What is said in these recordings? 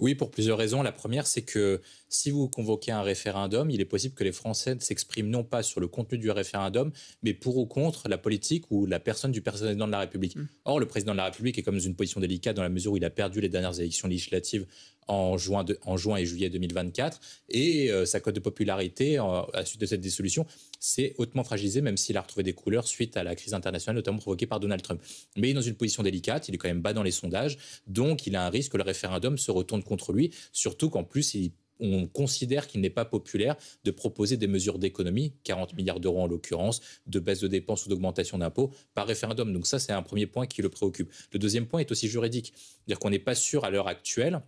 Oui, pour plusieurs raisons. La première, c'est que si vous convoquez un référendum, il est possible que les Français s'expriment non pas sur le contenu du référendum, mais pour ou contre la politique ou la personne du président de la République. Or, le président de la République est comme dans une position délicate dans la mesure où il a perdu les dernières élections législatives en juin et juillet 2024. Et sa cote de popularité, à la suite de cette dissolution, s'est hautement fragilisée, même s'il a retrouvé des couleurs suite à la crise internationale, notamment provoquée par Donald Trump. Mais il est dans une position délicate, il est quand même bas dans les sondages, donc il a un risque que le référendum se retourne contre lui, surtout qu'en plus, on considère qu'il n'est pas populaire de proposer des mesures d'économie, 40 milliards d'euros en l'occurrence, de baisse de dépenses ou d'augmentation d'impôts par référendum. Donc ça, c'est un premier point qui le préoccupe. Le deuxième point est aussi juridique. C'est-à-dire qu'on n'est pas sûr à l'heure actuelle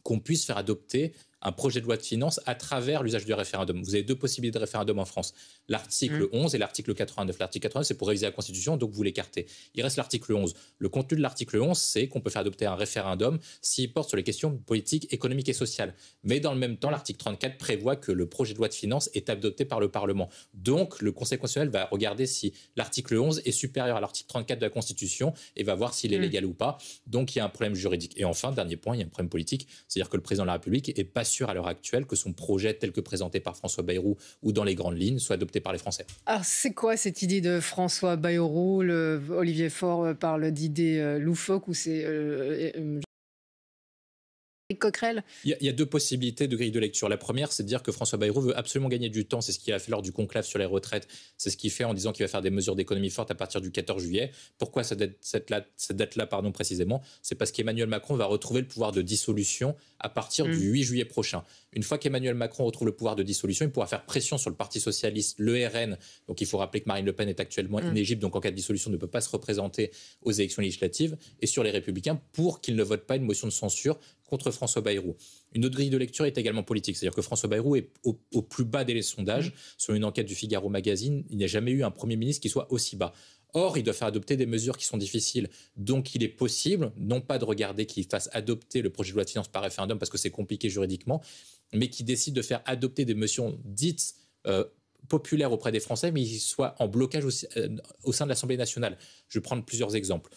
qu'on puisse faire adopter un projet de loi de finances à travers l'usage du référendum. Vous avez deux possibilités de référendum en France, l'article 11 et l'article 89. L'article 89, c'est pour réviser la Constitution, donc vous l'écartez. Il reste l'article 11. Le contenu de l'article 11, c'est qu'on peut faire adopter un référendum s'il porte sur les questions politiques, économiques et sociales. Mais dans le même temps, l'article 34 prévoit que le projet de loi de finances est adopté par le Parlement. Donc, le Conseil constitutionnel va regarder si l'article 11 est supérieur à l'article 34 de la Constitution et va voir s'il est légal ou pas. Donc, il y a un problème juridique. Et enfin, dernier point, il y a un problème politique, c'est-à-dire que le président de la République n'est pas sûr à l'heure actuelle que son projet tel que présenté par François Bayrou ou dans les grandes lignes soit adopté par les Français. Alors c'est quoi cette idée de François Bayrou? Olivier Faure parle d'idées loufoques ou c'est Coquerel? Il y a deux possibilités de grille de lecture. La première, c'est de dire que François Bayrou veut absolument gagner du temps. C'est ce qu'il a fait lors du conclave sur les retraites. C'est ce qu'il fait en disant qu'il va faire des mesures d'économie fortes à partir du 14 juillet. Pourquoi cette date-là, précisément? C'est parce qu'Emmanuel Macron va retrouver le pouvoir de dissolution à partir du 8 juillet prochain. Une fois qu'Emmanuel Macron retrouve le pouvoir de dissolution, il pourra faire pression sur le Parti socialiste, le RN. Donc il faut rappeler que Marine Le Pen est actuellement inéligible, donc en cas de dissolution ne peut pas se représenter aux élections législatives, et sur les Républicains pour qu'ils ne votent pas une motion de censure contre François Bayrou. Une autre grille de lecture est également politique, c'est-à-dire que François Bayrou est au plus bas des sondages. Selon une enquête du Figaro Magazine, il n'y a jamais eu un Premier ministre qui soit aussi bas. Or, il doit faire adopter des mesures qui sont difficiles. Donc, il est possible, non pas de regarder qu'il fasse adopter le projet de loi de finances par référendum parce que c'est compliqué juridiquement, mais qu'il décide de faire adopter des mesures dites populaires auprès des Français, mais qui soient en blocage au sein de l'Assemblée nationale. Je vais prendre plusieurs exemples.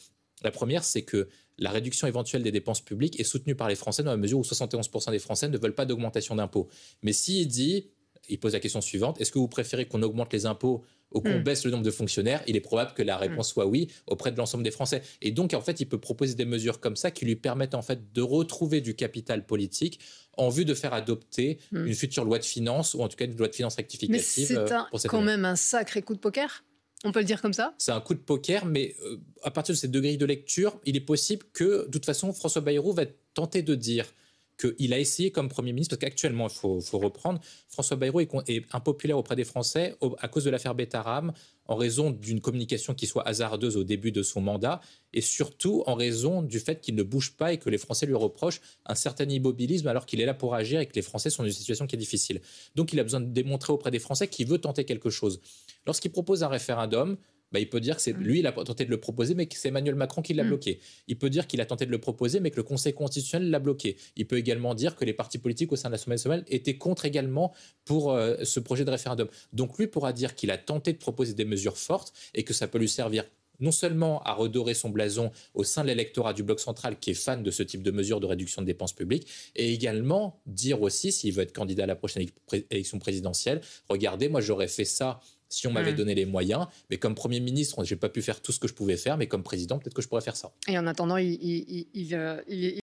La première, c'est que la réduction éventuelle des dépenses publiques est soutenue par les Français dans la mesure où 71% des Français ne veulent pas d'augmentation d'impôts. Mais s'il dit, il pose la question suivante, est-ce que vous préférez qu'on augmente les impôts ou qu'on baisse le nombre de fonctionnaires? Il est probable que la réponse soit oui auprès de l'ensemble des Français. Et donc, en fait, il peut proposer des mesures comme ça qui lui permettent en fait de retrouver du capital politique en vue de faire adopter une future loi de finances ou en tout cas une loi de finances rectificative. Mais c'est quand même un sacré coup de poker. On peut le dire comme ça? C'est un coup de poker, mais à partir de ces deux grilles de lecture, il est possible que, de toute façon, François Bayrou va tenter de dire qu'il a essayé comme Premier ministre, parce qu'actuellement, il faut reprendre, François Bayrou est impopulaire auprès des Français à cause de l'affaire Betaram, en raison d'une communication qui soit hasardeuse au début de son mandat, et surtout en raison du fait qu'il ne bouge pas et que les Français lui reprochent un certain immobilisme alors qu'il est là pour agir et que les Français sont dans une situation qui est difficile. Donc il a besoin de démontrer auprès des Français qu'il veut tenter quelque chose. Lorsqu'il propose un référendum, il peut dire que c'est lui, il a tenté de le proposer, mais que c'est Emmanuel Macron qui l'a bloqué. Il peut dire qu'il a tenté de le proposer, mais que le Conseil constitutionnel l'a bloqué. Il peut également dire que les partis politiques au sein de l'Assemblée nationale étaient contre également pour ce projet de référendum. Donc lui pourra dire qu'il a tenté de proposer des mesures fortes et que ça peut lui servir non seulement à redorer son blason au sein de l'électorat du bloc central qui est fan de ce type de mesures de réduction de dépenses publiques, et également dire aussi, s'il veut être candidat à la prochaine élection présidentielle, regardez, moi j'aurais fait ça si on m'avait donné les moyens, mais comme Premier ministre, je n'ai pas pu faire tout ce que je pouvais faire, mais comme président, peut-être que je pourrais faire ça. Et en attendant, il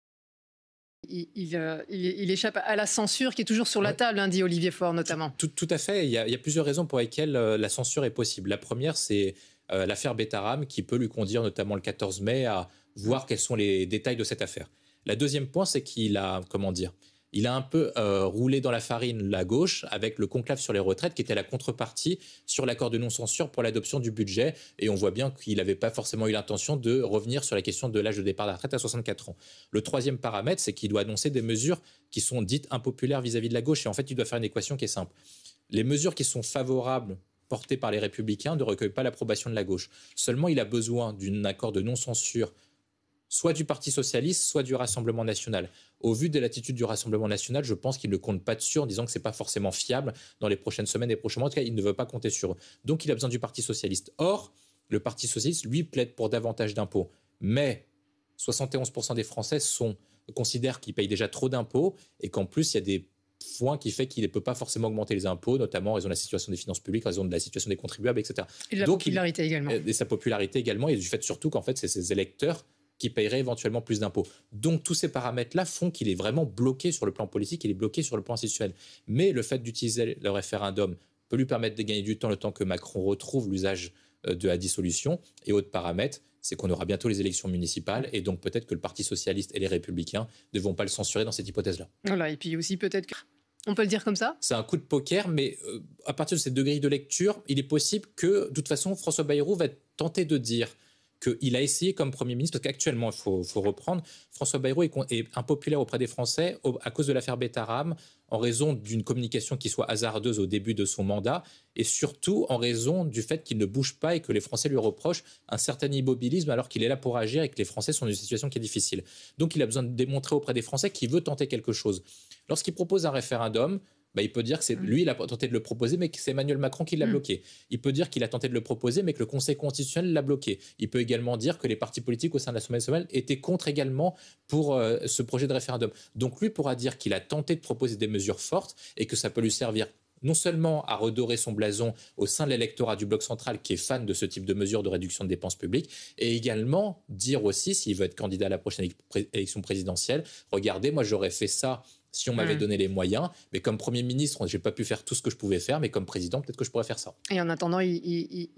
échappe à la censure qui est toujours sur la table, dit Olivier Faure notamment. Tout à fait. Il y a plusieurs raisons pour lesquelles la censure est possible. La première, c'est l'affaire Betaram qui peut lui conduire, notamment le 14 mai, à voir quels sont les détails de cette affaire. La deuxième point, c'est qu'il a, il a un peu roulé dans la farine la gauche avec le conclave sur les retraites qui était la contrepartie sur l'accord de non-censure pour l'adoption du budget. Et on voit bien qu'il n'avait pas forcément eu l'intention de revenir sur la question de l'âge de départ à la retraite à 64 ans. Le troisième paramètre, c'est qu'il doit annoncer des mesures qui sont dites impopulaires vis-à-vis de la gauche. Et en fait, il doit faire une équation qui est simple. Les mesures qui sont favorables portées par les Républicains ne recueillent pas l'approbation de la gauche. Seulement, il a besoin d'un accord de non-censure soit du Parti socialiste, soit du Rassemblement national. Au vu de l'attitude du Rassemblement national, je pense qu'il ne compte pas dessus en disant que ce n'est pas forcément fiable dans les prochaines semaines et prochains mois. En tout cas, il ne veut pas compter sur eux. Donc, il a besoin du Parti socialiste. Or, le Parti socialiste, lui, plaide pour davantage d'impôts. Mais 71% des Français sont considère qu'il paye déjà trop d'impôts et qu'en plus, il y a des points qui fait qu'il ne peut pas forcément augmenter les impôts, notamment en raison de la situation des finances publiques, en raison de la situation des contribuables, etc. Et de la popularité également. Et sa popularité également, et du fait surtout qu'en fait, c'est ses électeurs qui paieraient éventuellement plus d'impôts. Donc tous ces paramètres-là font qu'il est vraiment bloqué sur le plan politique, il est bloqué sur le plan institutionnel. Mais le fait d'utiliser le référendum peut lui permettre de gagner du temps le temps que Macron retrouve l'usage de la dissolution. Et autre paramètre, c'est qu'on aura bientôt les élections municipales et donc peut-être que le Parti socialiste et les Républicains ne vont pas le censurer dans cette hypothèse-là. Voilà, et puis aussi peut-être que... On peut le dire comme ça? C'est un coup de poker, mais à partir de ces deux grilles de lecture, il est possible que, de toute façon, François Bayrou va tenter de dire qu'il a essayé comme Premier ministre, parce qu'actuellement, il faut reprendre, François Bayrou est impopulaire auprès des Français à cause de l'affaire Betaram, en raison d'une communication qui soit hasardeuse au début de son mandat, et surtout en raison du fait qu'il ne bouge pas et que les Français lui reprochent un certain immobilisme alors qu'il est là pour agir et que les Français sont dans une situation qui est difficile. Donc il a besoin de démontrer auprès des Français qu'il veut tenter quelque chose. Lorsqu'il propose un référendum, il peut dire que c'est lui, il a tenté de le proposer, mais que c'est Emmanuel Macron qui l'a bloqué. Il peut dire qu'il a tenté de le proposer, mais que le Conseil constitutionnel l'a bloqué. Il peut également dire que les partis politiques au sein de l'Assemblée nationale étaient contre également pour ce projet de référendum. Donc lui pourra dire qu'il a tenté de proposer des mesures fortes et que ça peut lui servir non seulement à redorer son blason au sein de l'électorat du bloc central qui est fan de ce type de mesures de réduction de dépenses publiques, et également dire aussi, s'il veut être candidat à la prochaine élection présidentielle, regardez, moi j'aurais fait ça si on m'avait donné les moyens, mais comme Premier ministre, je n'ai pas pu faire tout ce que je pouvais faire, mais comme président, peut-être que je pourrais faire ça. Et en attendant, il